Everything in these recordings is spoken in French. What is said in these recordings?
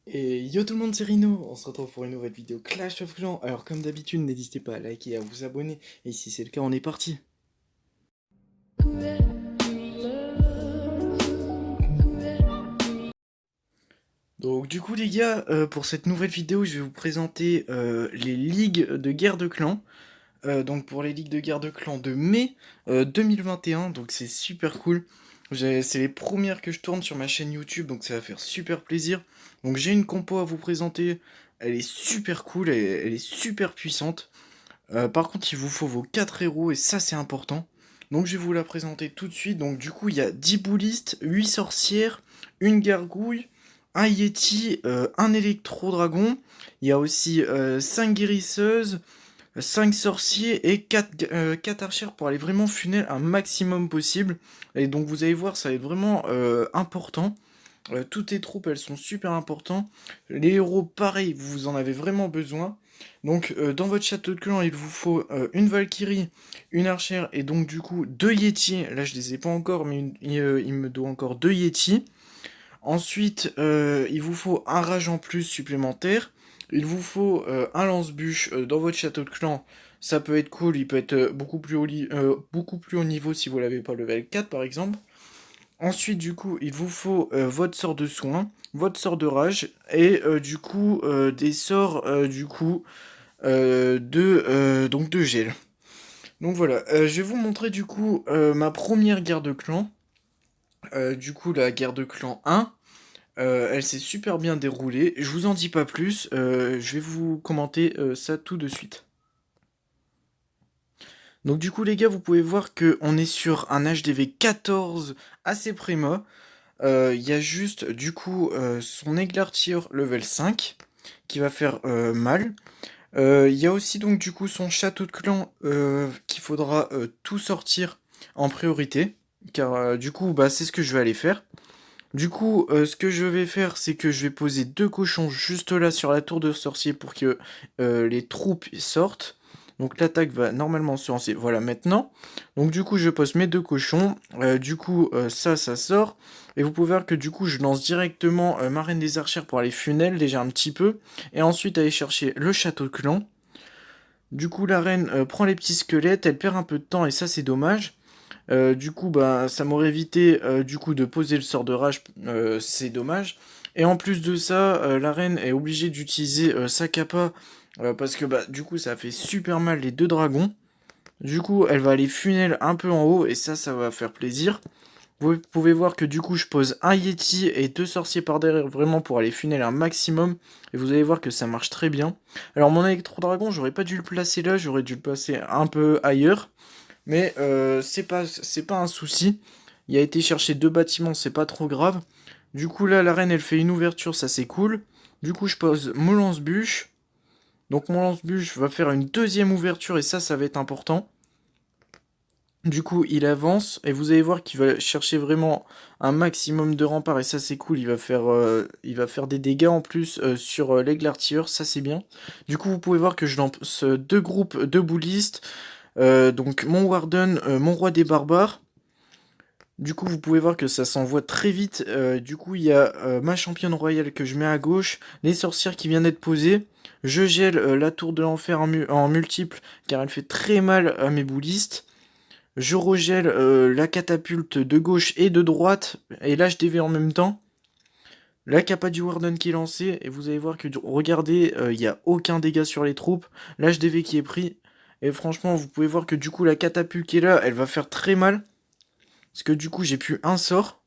Et yo tout le monde, c'est Rino, on se retrouve pour une nouvelle vidéo Clash of Clans. Alors comme d'habitude, n'hésitez pas à liker et à vous abonner. Et si c'est le cas, on est parti. Donc du coup les gars, pour cette nouvelle vidéo, je vais vous présenter les ligues de guerre de clans. Donc pour les ligues de guerre de clans de mai 2021, donc c'est super cool. C'est les premières que je tourne sur ma chaîne YouTube, donc ça va faire super plaisir. Donc j'ai une compo à vous présenter, elle est super cool, elle est super puissante. Par contre, il vous faut vos 4 héros et ça c'est important. Donc je vais vous la présenter tout de suite. Donc du coup, il y a 10 boulistes, 8 sorcières, une gargouille, un yeti, un électro-dragon. Il y a aussi 5 guérisseuses, 5 sorciers et 4 archères pour aller vraiment funnel un maximum possible. Et donc vous allez voir, ça va être vraiment important. Toutes les troupes, elles sont super importantes. Les héros, pareil, vous en avez vraiment besoin. Donc, dans votre château de clan, il vous faut une Valkyrie, une archère et donc du coup 2 Yétis. Là, je les ai pas encore, mais il me doit encore 2 Yétis. Ensuite, il vous faut un rage en plus supplémentaire. Il vous faut un lance-bûche dans votre château de clan. Ça peut être cool, il peut être beaucoup plus haut niveau si vous l'avez pas level 4 par exemple. Ensuite, du coup, il vous faut votre sort de soin, votre sort de rage, et du coup, des sorts, du coup, donc de gel. Donc voilà, je vais vous montrer du coup ma première guerre de clan. Du coup, la guerre de clan 1. Elle s'est super bien déroulée. Je vous en dis pas plus, je vais vous commenter ça tout de suite. Donc du coup les gars, vous pouvez voir que on est sur un HDV 14 assez prima. Il y a juste du coup son Eglartier level 5 qui va faire mal. Il y a aussi donc du coup son château de clan qu'il faudra tout sortir en priorité. Car du coup bah, c'est ce que je vais aller faire. Du coup ce que je vais faire c'est que je vais poser 2 cochons juste là sur la tour de sorcier pour que les troupes sortent. Donc l'attaque va normalement se lancer. Voilà maintenant. Donc du coup je pose mes 2 cochons. Du coup ça sort. Et vous pouvez voir que du coup je lance directement ma reine des archères pour aller funnel déjà un petit peu. Et ensuite aller chercher le château de clan. Du coup la reine prend les petits squelettes. Elle perd un peu de temps et ça c'est dommage. Du coup bah ça m'aurait évité du coup de poser le sort de rage. C'est dommage. Et en plus de ça, la reine est obligée d'utiliser sa capa parce que bah du coup ça fait super mal les 2 dragons. Du coup, elle va aller funnel un peu en haut et ça va faire plaisir. Vous pouvez voir que du coup, je pose un Yeti et 2 sorciers par derrière vraiment pour aller funnel un maximum. Et vous allez voir que ça marche très bien. Alors, mon électro-dragon, j'aurais pas dû le placer là, j'aurais dû le placer un peu ailleurs. Mais c'est pas un souci. Il a été chercher 2 bâtiments, c'est pas trop grave. Du coup, là, la reine, elle fait une ouverture, ça c'est cool. Du coup, je pose mon lance-bûche. Donc, mon lance-bûche va faire une deuxième ouverture et ça va être important. Du coup, il avance et vous allez voir qu'il va chercher vraiment un maximum de remparts et ça c'est cool. Il va faire des dégâts en plus sur l'aigle artilleur, ça c'est bien. Du coup, vous pouvez voir que je lance 2 groupes de boulistes. Donc mon Warden, mon roi des barbares. Du coup, vous pouvez voir que ça s'envoie très vite. Du coup, il y a ma championne royale que je mets à gauche, les sorcières qui viennent d'être posées. Je gèle la tour de l'enfer en multiple car elle fait très mal à mes boulistes. Je regèle la catapulte de gauche et de droite, et l'HDV en même temps. La capa du Warden qui est lancée, et vous allez voir que, regardez, il n'y a aucun dégât sur les troupes. L'HDV qui est pris, et franchement, vous pouvez voir que du coup, la catapulte qui est là, elle va faire très mal. Parce que du coup, j'ai plus un sort.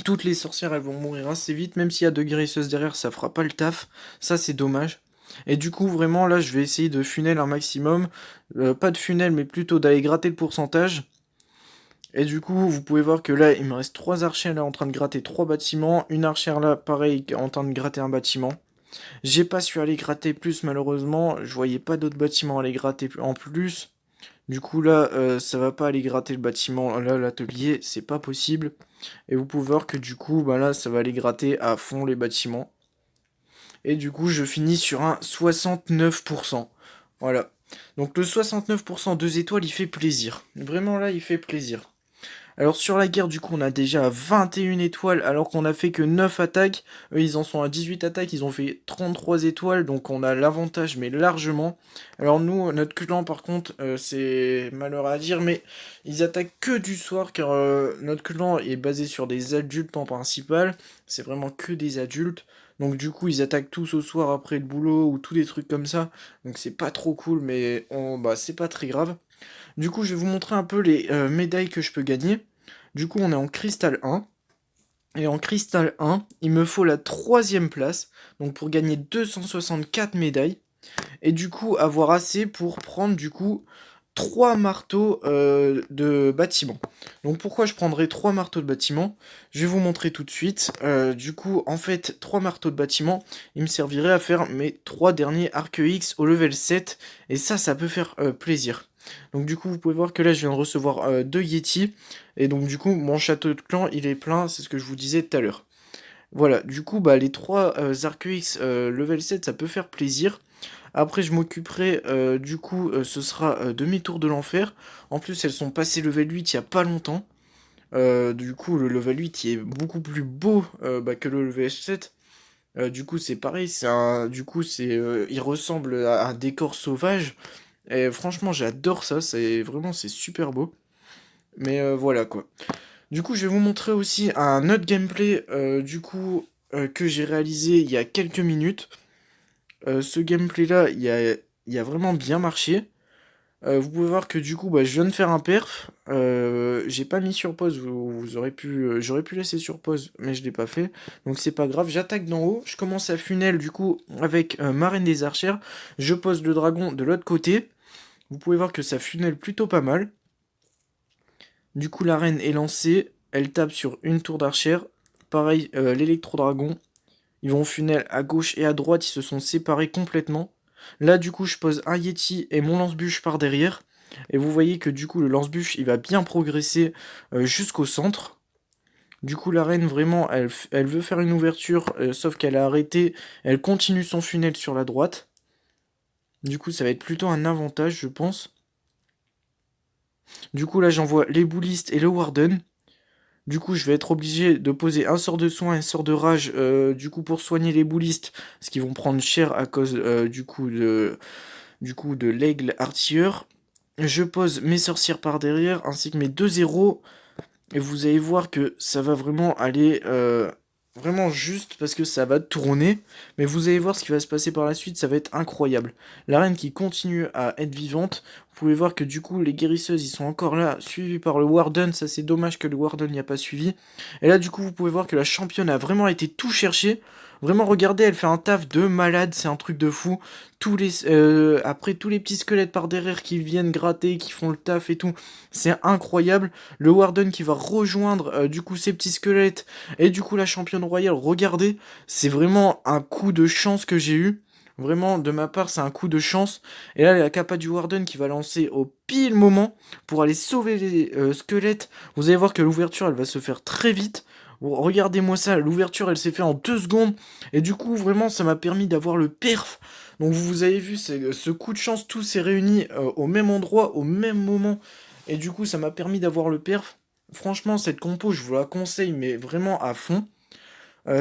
Toutes les sorcières, elles vont mourir assez vite, même s'il y a 2 guérisseuses derrière, ça fera pas le taf. Ça, c'est dommage. Et du coup, vraiment, là, je vais essayer de funnel un maximum. Pas de funnel, mais plutôt d'aller gratter le pourcentage. Et du coup, vous pouvez voir que là, il me reste 3 archers là en train de gratter 3 bâtiments. Une archère là, pareil, en train de gratter un bâtiment. J'ai pas su aller gratter plus, malheureusement. Je voyais pas d'autres bâtiments aller gratter en plus. Du coup, là, ça va pas aller gratter le bâtiment. Là, l'atelier, c'est pas possible. Et vous pouvez voir que du coup, bah là, ça va aller gratter à fond les bâtiments. Et du coup, je finis sur un 69%. Voilà. Donc le 69% 2 étoiles, il fait plaisir. Vraiment là, il fait plaisir. Alors sur la guerre, du coup, on a déjà 21 étoiles, alors qu'on a fait que 9 attaques. Eux, ils en sont à 18 attaques, ils ont fait 33 étoiles, donc on a l'avantage, mais largement. Alors nous, notre clan, par contre, c'est malheureux à dire, mais ils attaquent que du soir, car notre clan est basé sur des adultes en principal. C'est vraiment que des adultes. Donc du coup, ils attaquent tous au soir après le boulot, ou tous des trucs comme ça. Donc c'est pas trop cool, mais bah, c'est pas très grave. Du coup, je vais vous montrer un peu les médailles que je peux gagner. Du coup, on est en cristal 1. Et en cristal 1, il me faut la troisième place. Donc pour gagner 264 médailles. Et du coup, avoir assez pour prendre du coup 3 marteaux de bâtiment. Donc pourquoi je prendrais 3 marteaux de bâtiment? Je vais vous montrer tout de suite. Du coup, en fait, 3 marteaux de bâtiment, ils me serviraient à faire mes 3 derniers arcs X au level 7. Et ça peut faire plaisir. Donc du coup, vous pouvez voir que là, je viens de recevoir 2 Yeti. Et donc du coup, mon château de clan, il est plein, c'est ce que je vous disais tout à l'heure. Voilà, du coup, bah, les 3 arcs X level 7, ça peut faire plaisir. Après, je m'occuperai, du coup, ce sera demi-tour de l'enfer. En plus, elles sont passées level 8 il y a pas longtemps. Du coup, le level 8 il est beaucoup plus beau bah, que le level 7. Du coup, c'est pareil, il ressemble à un décor sauvage. Et franchement, j'adore ça, c'est super beau. Mais voilà quoi. Du coup, je vais vous montrer aussi un autre gameplay, que j'ai réalisé il y a quelques minutes. Ce gameplay-là, il a vraiment bien marché. Vous pouvez voir que du coup, bah, je viens de faire un perf. J'ai pas mis sur pause. Vous aurez pu, j'aurais pu laisser sur pause, mais je l'ai pas fait. Donc c'est pas grave. J'attaque d'en haut. Je commence à funnel du coup avec ma reine des archères. Je pose le dragon de l'autre côté. Vous pouvez voir que ça funnel plutôt pas mal. Du coup, la reine est lancée. Elle tape sur une tour d'archère. Pareil, l'électro-dragon. Ils vont funnel à gauche et à droite, ils se sont séparés complètement. Là, du coup, je pose un Yeti et mon lance-bûche par derrière. Et vous voyez que du coup, le lance-bûche, il va bien progresser jusqu'au centre. Du coup, la reine, vraiment, elle veut faire une ouverture, sauf qu'elle a arrêté. Elle continue son funnel sur la droite. Du coup, ça va être plutôt un avantage, je pense. Du coup, là, j'envoie les boulistes et le warden. Du coup, je vais être obligé de poser un sort de soin et un sort de rage, du coup, pour soigner les boulistes, parce qu'ils vont prendre cher à cause, de l'aigle artilleur. Je pose mes sorcières par derrière, ainsi que mes deux héros, et vous allez voir que ça va vraiment aller, vraiment juste, parce que ça va tourner, mais vous allez voir ce qui va se passer par la suite, ça va être incroyable. La reine qui continue à être vivante, vous pouvez voir que du coup les guérisseuses ils sont encore là, suivies par le Warden, ça c'est dommage que le Warden n'y a pas suivi. Et là du coup vous pouvez voir que la championne a vraiment été tout chercher. Vraiment regardez, elle fait un taf de malade, c'est un truc de fou. Après tous les petits squelettes par derrière qui viennent gratter, qui font le taf et tout, c'est incroyable. Le Warden qui va rejoindre du coup ces petits squelettes et du coup la championne royale, regardez, c'est vraiment un coup de chance que j'ai eu. Vraiment, de ma part, c'est un coup de chance. Et là, la capa du Warden qui va lancer au pile moment pour aller sauver les squelettes. Vous allez voir que l'ouverture, elle va se faire très vite. Bon, regardez-moi ça, l'ouverture, elle s'est faite en 2 secondes. Et du coup, vraiment, ça m'a permis d'avoir le perf. Donc, vous avez vu, ce coup de chance, tout s'est réuni au même endroit, au même moment. Et du coup, ça m'a permis d'avoir le perf. Franchement, cette compo, je vous la conseille, mais vraiment à fond.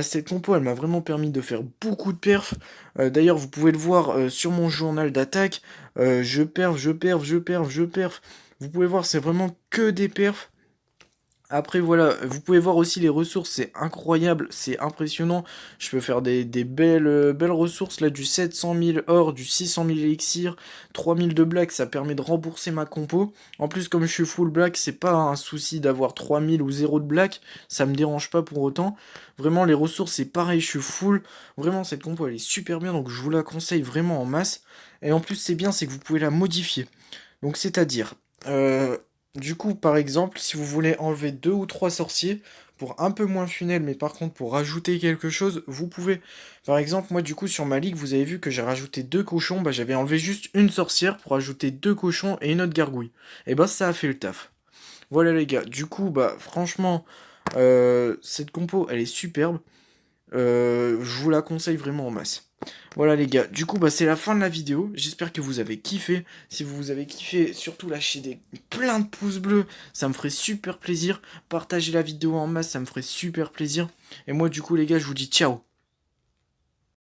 Cette compo, elle m'a vraiment permis de faire beaucoup de perfs. D'ailleurs, vous pouvez le voir sur mon journal d'attaque. Je perf, je perf, je perf, je perf. Vous pouvez voir, c'est vraiment que des perfs. Après voilà, vous pouvez voir aussi les ressources, c'est incroyable, c'est impressionnant. Je peux faire des belles ressources, là du 700 000 or, du 600 000 élixir, 3000 de black, ça permet de rembourser ma compo. En plus comme je suis full black, c'est pas un souci d'avoir 3000 ou 0 de black, ça me dérange pas pour autant. Vraiment les ressources c'est pareil, je suis full. Vraiment cette compo elle est super bien, donc je vous la conseille vraiment en masse. Et en plus c'est bien, c'est que vous pouvez la modifier. Donc c'est-à-dire... du coup, par exemple, si vous voulez enlever 2 ou 3 sorciers, pour un peu moins funnel, mais par contre pour rajouter quelque chose, vous pouvez. Par exemple, moi du coup sur ma ligue, vous avez vu que j'ai rajouté 2 cochons, bah j'avais enlevé juste une sorcière pour ajouter 2 cochons et une autre gargouille. Et bah ça a fait le taf. Voilà les gars, du coup, bah franchement, cette compo, elle est superbe. Je vous la conseille vraiment en masse. Voilà les gars, du coup bah c'est la fin de la vidéo, j'espère que vous avez kiffé. Si vous avez kiffé, surtout lâchez plein de pouces bleus, ça me ferait super plaisir. Partagez la vidéo en masse, ça me ferait super plaisir. Et moi du coup les gars, je vous dis ciao.